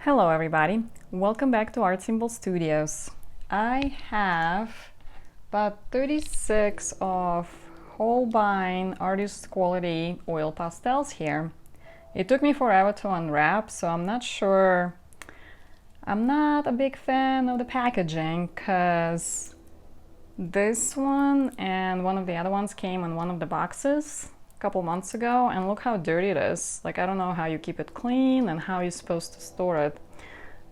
Hello everybody, welcome back to Art Symbol Studios. I have about 36 of Holbein artist quality oil pastels here. It took me forever to unwrap, so I'm not sure. I'm not a big fan of the packaging because this one and one of the other ones came in one of the boxes a couple months ago, and look how dirty it is. Like, I don't know how you keep it clean and how you're supposed to store it.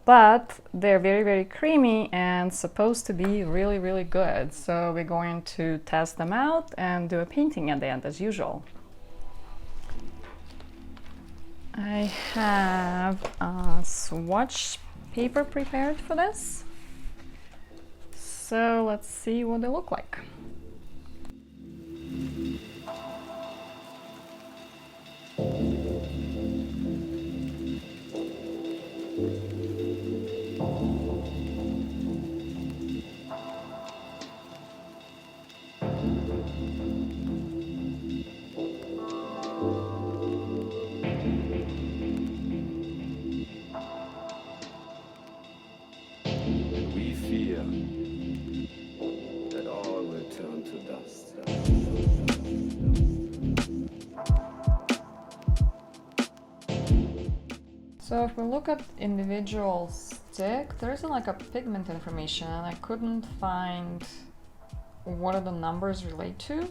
But they're very creamy and supposed to be really good. So we're going to test them out and do a painting at the end as usual. I have a swatch paper prepared for this. So let's see what they look like. We fear that all will turn to dust. So if we look at individual stick, there isn't like a pigment information, and I couldn't find what are the numbers relate to.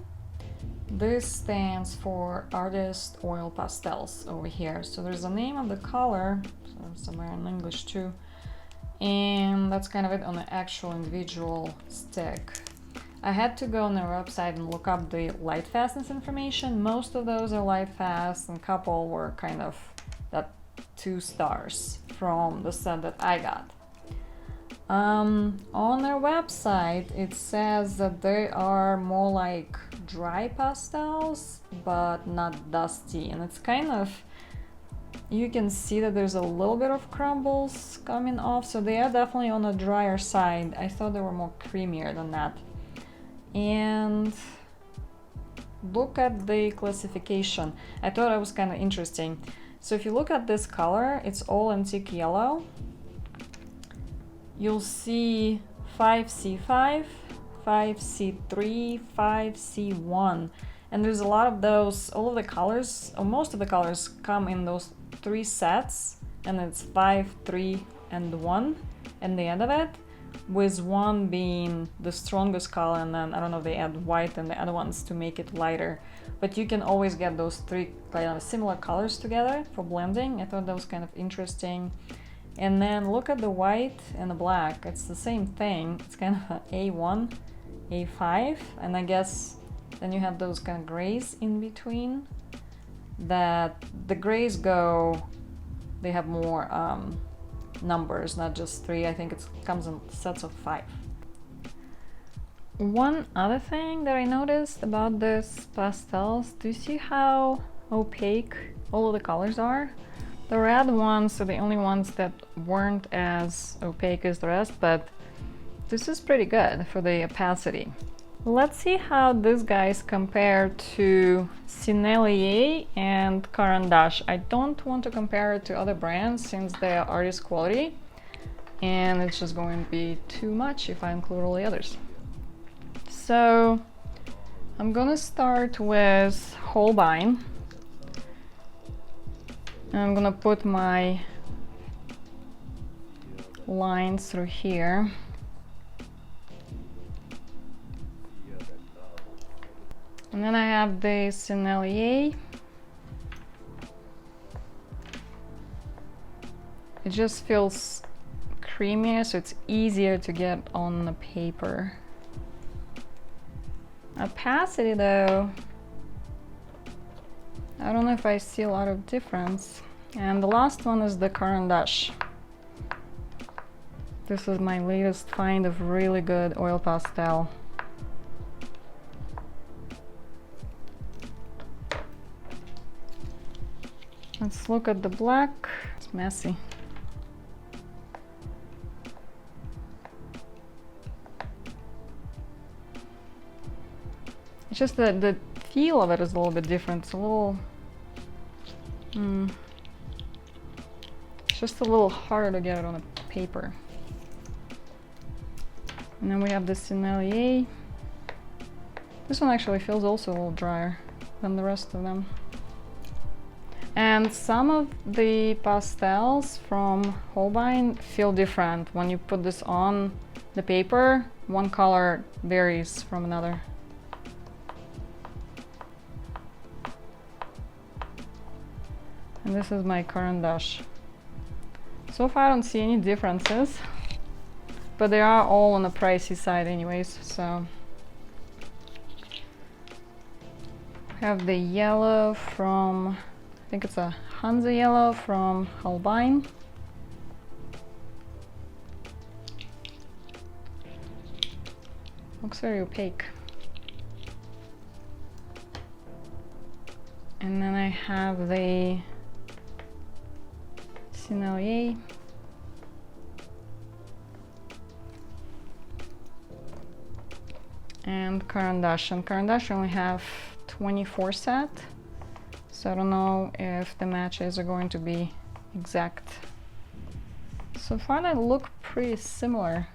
This stands for Artist Oil Pastels over here. So there's the name of the color, somewhere in English too, and that's kind of it on the actual individual stick. I had to go on their website and look up the light fastness information. Most of those are light fast, and a couple were kind of that 2 stars from the set that I got. On their website it says that they are more like dry pastels but not dusty, and it's kind of, you can see that there's a little bit of crumbles coming off, so they are definitely on the drier side. I thought they were more creamier than that. And look at the classification. I thought it was kind of interesting. So if you look at this color, it's all antique yellow. You'll see 5C5, 5C3, 5C1, and there's a lot of those. All of the colors, or most of the colors, come in those 3 sets, and it's 5, 3, and 1 at the end of it, with 1 being the strongest color, and then I don't know if they add white and the other ones to make it lighter. But you can always get those 3 kind of similar colors together for blending. I thought that was kind of interesting. And then look at the white and the black. It's the same thing. It's kind of A1, A5, and I guess then you have those kind of grays in between. That the grays go, they have more numbers, not just 3. I think it comes in sets of 5. One other thing that I noticed about this pastels, do you see how opaque all of the colors are? The red ones are the only ones that weren't as opaque as the rest, but this is pretty good for the opacity. Let's see how these guys compare to Sennelier and Caran Dache. I don't want to compare it to other brands since they are artist quality, and it's just going to be too much if I include all the others. So I'm gonna start with Holbein. I'm gonna put my lines through here. And then I have the Sennelier. It just feels creamier, so it's easier to get on the paper. Opacity though, I don't know if I see a lot of difference. And the last one is the Caran Dache. This is my latest find of really good oil pastel. Let's look at the black. It's messy. It's just that the feel of it is a little bit different. It's a little It's just a little harder to get it on a paper. And then we have the Sennelier. This one actually feels also a little drier than the rest of them. And some of the pastels from Holbein feel different. When you put this on the paper, one color varies from another. And this is my Caran Dache. So far I don't see any differences, but they are all on the pricey side anyways, so. I have the yellow from, I think it's a Hansa yellow from Holbein. Looks very opaque. And then I have the Sennelier. And Caran Dache. And Caran Dache only have 24 set. So I don't know if the matches are going to be exact. So far they look pretty similar.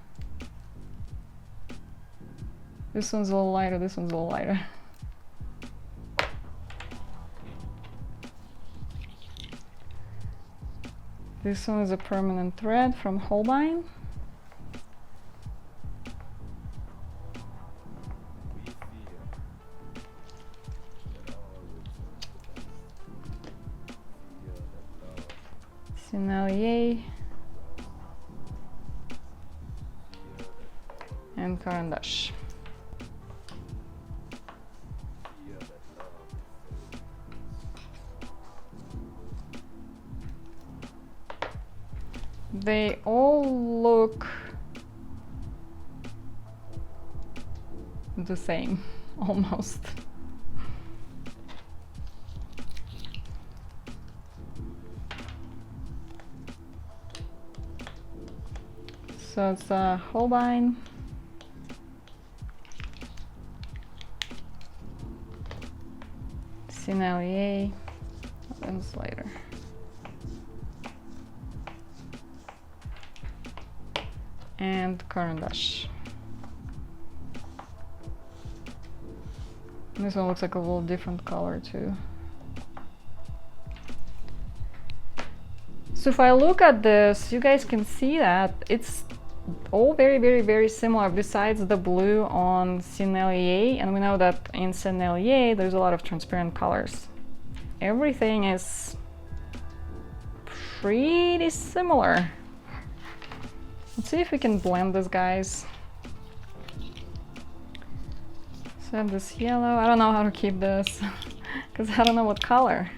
This one's a little lighter, this one's a little lighter. This one is a permanent thread from Holbein. Sennelier and Caran Dache. They all look the same, almost. So it's a Holbein, Sennelier, and later. And Caran Dache. This one looks like a little different color too. So if I look at this, you guys can see that it's all very similar besides the blue on Sennelier, and we know that in Sennelier there's a lot of transparent colors. Everything is pretty similar. Let's see if we can blend this, guys. So I have this yellow. I don't know how to keep this because I don't know what color.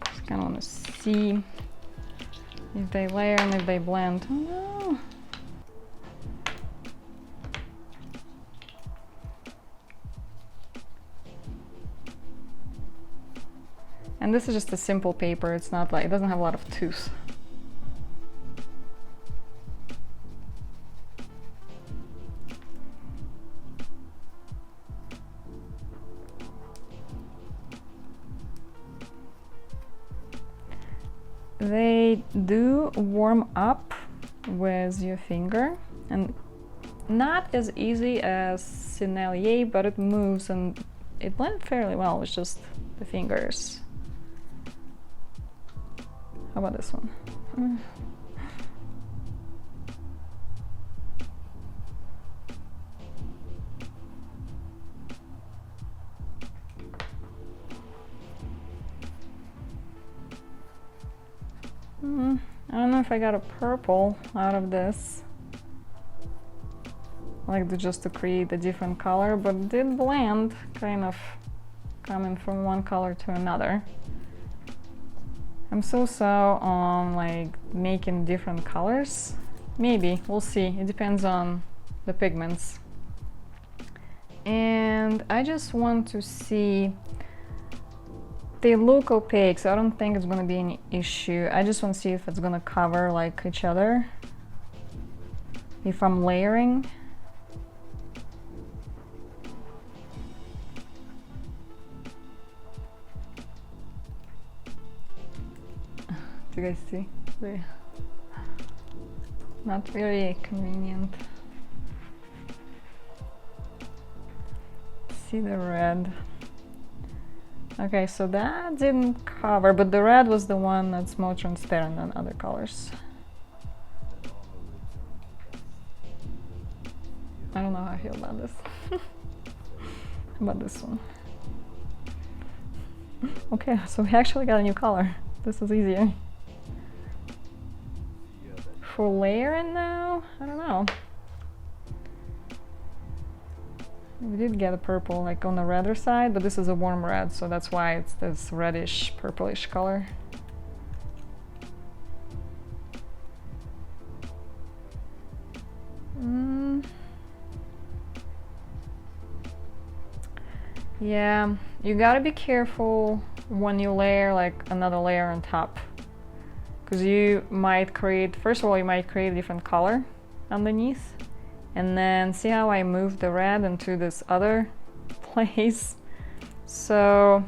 Just kind of want to see if they layer and if they blend. Oh no. And this is just a simple paper. It's not like, it doesn't have a lot of tooth. They do warm up with your finger, and not as easy as Sennelier, but it moves and it blends fairly well with just the fingers. How about this one? I don't know if I got a purple out of this, like just to create a different color, but it did blend, kind of coming from one color to another. I'm so on like making different colors. Maybe, we'll see. It depends on the pigments. And I just want to see, they look opaque, so I don't think it's gonna be any issue. I just want to see if it's gonna cover like each other, if I'm layering. Do you guys see? Not very convenient. See the red. Okay, so that didn't cover, but the red was the one that's more transparent than other colors. I don't know how I feel about this. About this one. Okay, so we actually got a new color. This is easier. For layering now, I don't know. We did get a purple like on the redder side, but this is a warm red, so that's why it's this reddish purplish color. Yeah, you gotta be careful when you layer like another layer on top, because you might create, first of all, you might create a different color underneath. And then see how I moved the red into this other place? So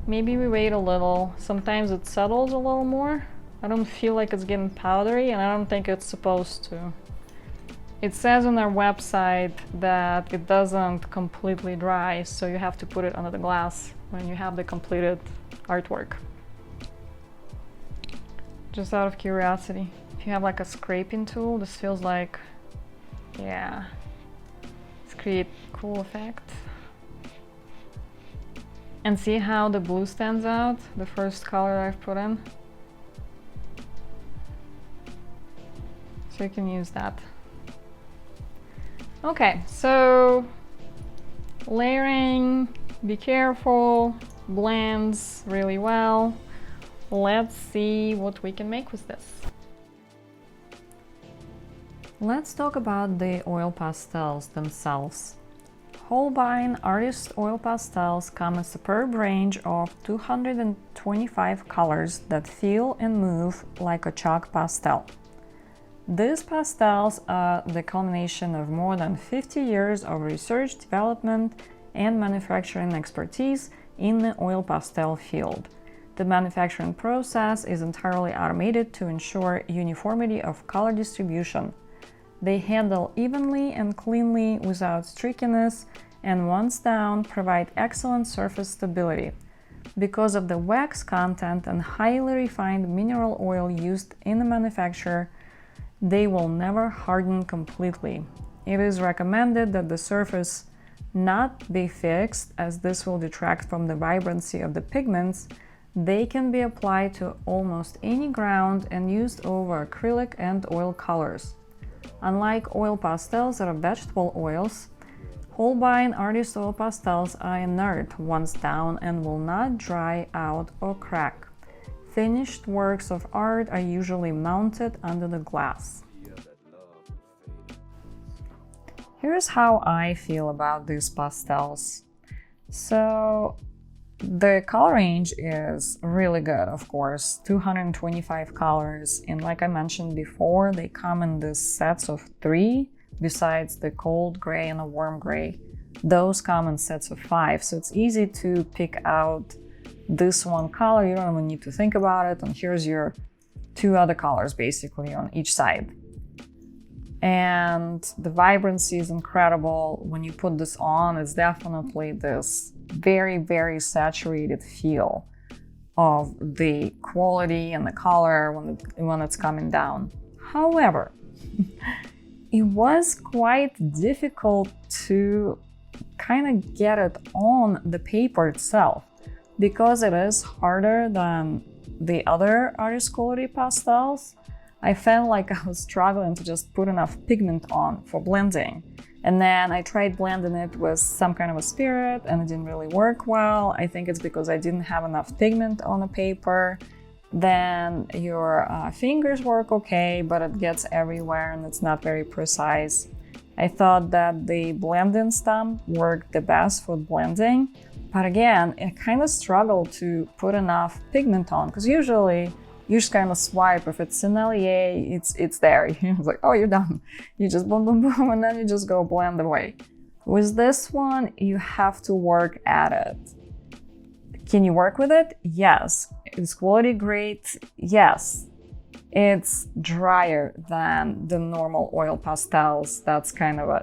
maybe we wait a little. Sometimes it settles a little more. I don't feel like it's getting powdery, and I don't think it's supposed to. It says on their website that it doesn't completely dry, so you have to put it under the glass when you have the completed artwork. Just out of curiosity. If you have like a scraping tool, this feels like, yeah, let's create cool effect. And see how the blue stands out, the first color I've put in. So you can use that. Okay, so layering, be careful, blends really well. Let's see what we can make with this. Let's talk about the oil pastels themselves. Holbein Artist Oil Pastels come in a superb range of 225 colors that feel and move like a chalk pastel. These pastels are the culmination of more than 50 years of research, development, and manufacturing expertise in the oil pastel field. The manufacturing process is entirely automated to ensure uniformity of color distribution. They handle evenly and cleanly without streakiness, and once down, provide excellent surface stability. Because of the wax content and highly refined mineral oil used in the manufacture, they will never harden completely. It is recommended that the surface not be fixed, as this will detract from the vibrancy of the pigments. They can be applied to almost any ground and used over acrylic and oil colors. Unlike oil pastels that are vegetable oils, Holbein Artist Oil Pastels are inert once down and will not dry out or crack. Finished works of art are usually mounted under the glass. Here's how I feel about these pastels. So the color range is really good, of course, 225 colors, and like I mentioned before, they come in these sets of 3, besides the cold gray and the warm gray. Those come in sets of 5, so it's easy to pick out this one color. You don't even need to think about it, and here's your 2 other colors basically on each side. And the vibrancy is incredible. When you put this on, it's definitely this very, very saturated feel of the quality and the color when it's coming down. However, it was quite difficult to kind of get it on the paper itself, because it is harder than the other artist quality pastels. I felt like I was struggling to just put enough pigment on for blending. And then I tried blending it with some kind of a spirit and it didn't really work well. I think it's because I didn't have enough pigment on the paper. Then your fingers work okay, but it gets everywhere and it's not very precise. I thought that the blending stump worked the best for blending. But again, I kind of struggled to put enough pigment on, because usually you just kind of swipe. If it's Sennelier, it's there. It's like, oh, you're done. You just boom, boom, boom, and then you just go blend away. With this one, you have to work at it. Can you work with it? Yes. Is quality great? Yes. It's drier than the normal oil pastels. That's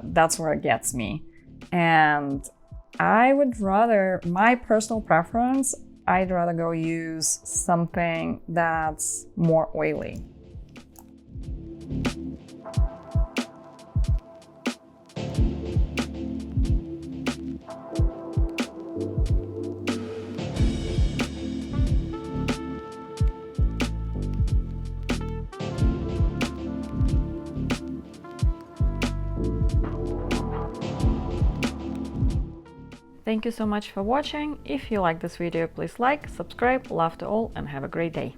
that's where it gets me. And I would rather, my personal preference, I'd rather go use something that's more oily. Thank you so much for watching. If you like this video, please like, subscribe, love to all, and have a great day.